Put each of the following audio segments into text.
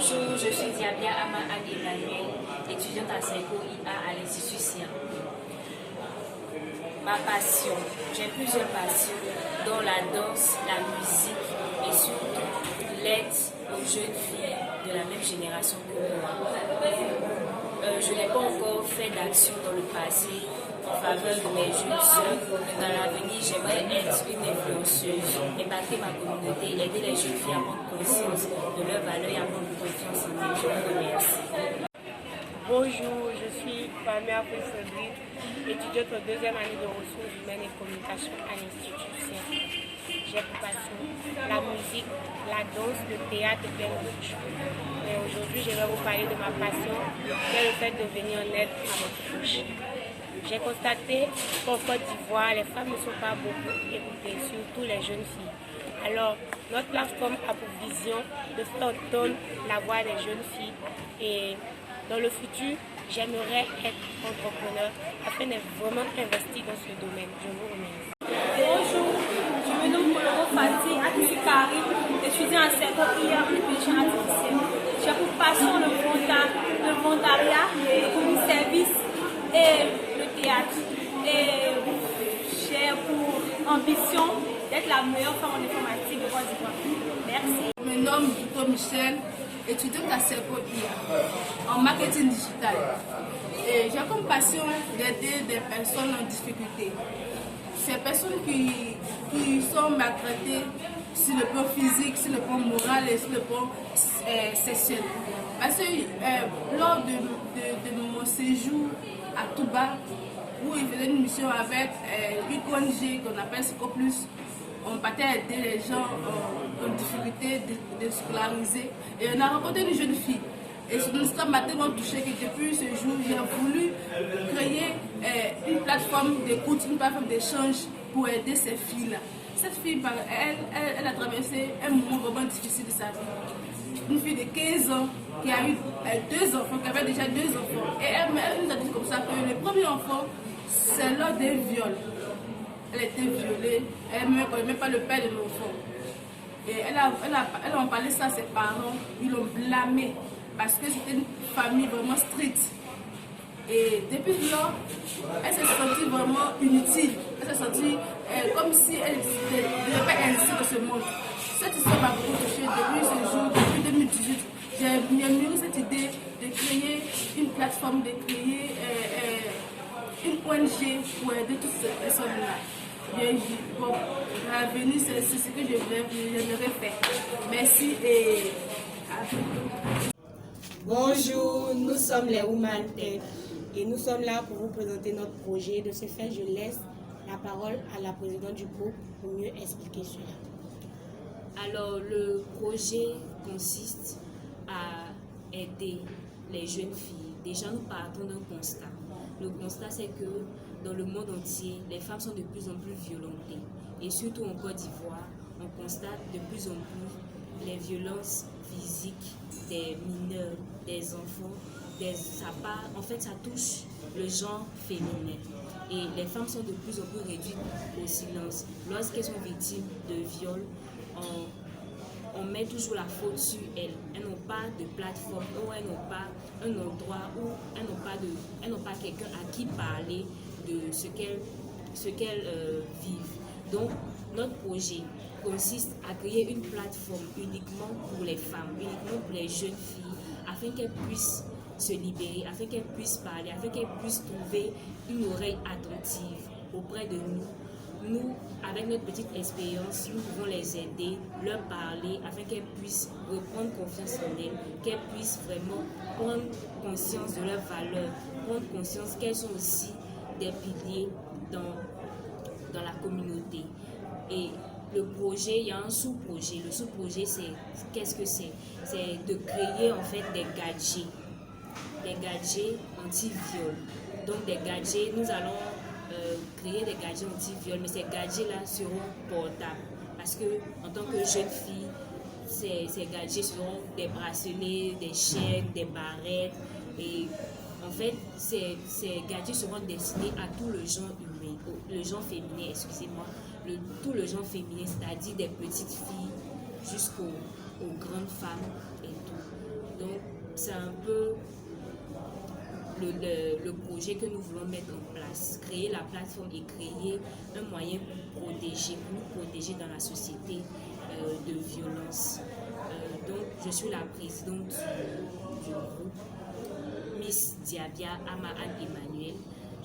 Bonjour, je suis Diabia Ama Anne-Emmanuel, étudiante à Seiko IA à l'Institut Sien. Ma passion, j'ai plusieurs passions, dont la danse, la musique et surtout l'aide aux jeunes filles de la même génération que moi. Je n'ai pas encore fait d'action dans le passé en faveur de mes jeunes sœurs, mais dans l'avenir, j'aimerais être une influenceuse, impacter ma communauté, aider les jeunes filles à prendre conscience de leurs valeurs et à prendre confiance en elles. Je vous remercie. Bonjour, je suis Pamela Foussabri, étudiante en deuxième année de ressources humaines et communication à l'Institut Sien. J'ai pour passion la musique, la danse, le théâtre et plein d'autres choses. Mais aujourd'hui, je vais vous parler de ma passion, qui est le fait de venir en aide à votre proche. J'ai constaté qu'en Côte d'Ivoire, les femmes ne sont pas beaucoup écoutées, surtout les jeunes filles. Alors, notre plateforme a pour vision de faire entendre la voix des jeunes filles et dans le futur, j'aimerais être entrepreneur afin d'être vraiment investi dans ce domaine. Je vous remercie. Bonjour, je me nomme Poloro Fati Atikari, étudiant en Seiko IA en intelligence artificielle. J'ai pour passion le volontariat, le commis service et le théâtre. Et j'ai pour ambition d'être la meilleure femme en informatique de Côte d'Ivoire. Merci. Je me nomme Victor Michel, étudiante à Seiko IA en marketing digital. Et j'ai comme passion d'aider des personnes en difficulté. Ces personnes qui sont maltraitées sur le plan physique, sur le plan moral et sur le plan sexuel. Parce que lors de mon séjour à Touba, où il faisait une mission avec une ONG qu'on appelle Seco Plus, on partait aider les gens en difficulté de scolariser. Et on a rencontré une jeune fille. Et ça m'a tellement touché que depuis ce jour, j'ai voulu créer une plateforme d'écoute, une plateforme d'échange pour aider ces filles-là. Cette fille, elle a traversé un moment vraiment difficile de sa vie. Une fille de 15 ans qui a eu 2 enfants, qui avait déjà 2 enfants. Et elle nous a dit comme ça que le premier enfant, c'est lors d'un viol. Elle était violée, elle ne connaît même pas le père de l'enfant. Et elle a parlé ça à ses parents, ils l'ont blâmée parce que c'était une famille vraiment stricte. Et depuis là, elle s'est sentie vraiment inutile. Elle s'est sentie comme si elle ne devait pas exister dans ce monde. Cette histoire m'a beaucoup touchée depuis ce jour, depuis 2018. J'ai mûri cette idée de créer une plateforme, de créer une ONG pour aider toutes ces personnes-là. Bon, à l'avenir, c'est ce que j'aimerais faire. Merci et à bientôt. Bonjour, nous sommes les Women Tech et nous sommes là pour vous présenter notre projet. De ce fait, je laisse la parole à la présidente du groupe pour mieux expliquer cela. Alors, le projet consiste à aider les jeunes filles. Déjà, nous partons d'un constat. Le constat, c'est que dans le monde entier, les femmes sont de plus en plus violentées. Et surtout en Côte d'Ivoire, on constate de plus en plus les violences physiques des mineurs, des enfants. En fait, ça touche le genre féminin. Et les femmes sont de plus en plus réduites au silence. Lorsqu'elles sont victimes de viols, on met toujours la faute sur elles. Elles n'ont pas de plateforme, ou elles n'ont pas un endroit, où elles n'ont pas quelqu'un à qui parler de ce qu'elles vivent. Donc, notre projet consiste à créer une plateforme uniquement pour les femmes, uniquement pour les jeunes filles, afin qu'elles puissent se libérer, afin qu'elles puissent parler, afin qu'elles puissent trouver une oreille attentive auprès de nous. Nous, avec notre petite expérience, nous pouvons les aider, leur parler, afin qu'elles puissent reprendre confiance en elles, qu'elles puissent vraiment prendre conscience de leurs valeurs, prendre conscience qu'elles sont aussi des piliers dans la communauté. Et le projet, il y a un sous-projet. Le sous-projet, qu'est-ce que c'est? C'est de créer en fait des gadgets anti-viol. Donc des gadgets, nous allons créer des gadgets anti-viol, mais ces gadgets-là seront portables. Parce que en tant que jeune fille, ces gadgets seront des bracelets, des chaînes, des barrettes. Et en fait, ces gadgets seront destinés à tout le genre humain, le genre féminin, excusez-moi, tout le genre féminin, c'est-à-dire des petites filles jusqu'aux grandes femmes et tout. c'est un peu le projet que nous voulons mettre en place. Créer la plateforme et créer un moyen pour nous protéger dans la société de violence. Donc, je suis la présidente du groupe Miss Diabia Ama Anne Emmanuel.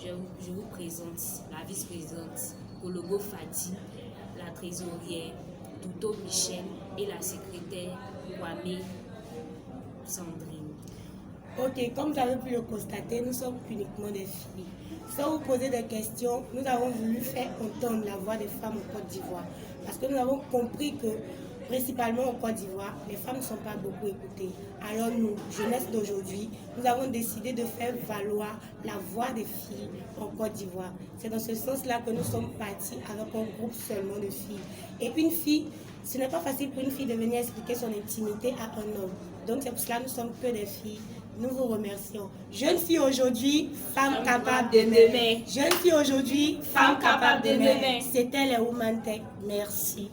Je vous présente la vice-présidente Kologo Fati, la trésorière Touto Michel et la secrétaire Kwame Sandrine. Ok, comme vous avez pu le constater, nous sommes uniquement des filles. Sans vous poser des questions, nous avons voulu faire entendre la voix des femmes en Côte d'Ivoire. Parce que nous avons compris que, principalement en Côte d'Ivoire, les femmes ne sont pas beaucoup écoutées. Alors nous, jeunesse d'aujourd'hui, nous avons décidé de faire valoir la voix des filles en Côte d'Ivoire. C'est dans ce sens-là que nous sommes partis avec un groupe seulement de filles. Et une fille, ce n'est pas facile pour une fille de venir expliquer son intimité à un homme. Donc c'est pour cela que nous sommes que des filles. Nous vous remercions. Jeune fille aujourd'hui, femme capable de demain. Jeune fille aujourd'hui, femme capable de demain. C'était les Women Tech. Merci.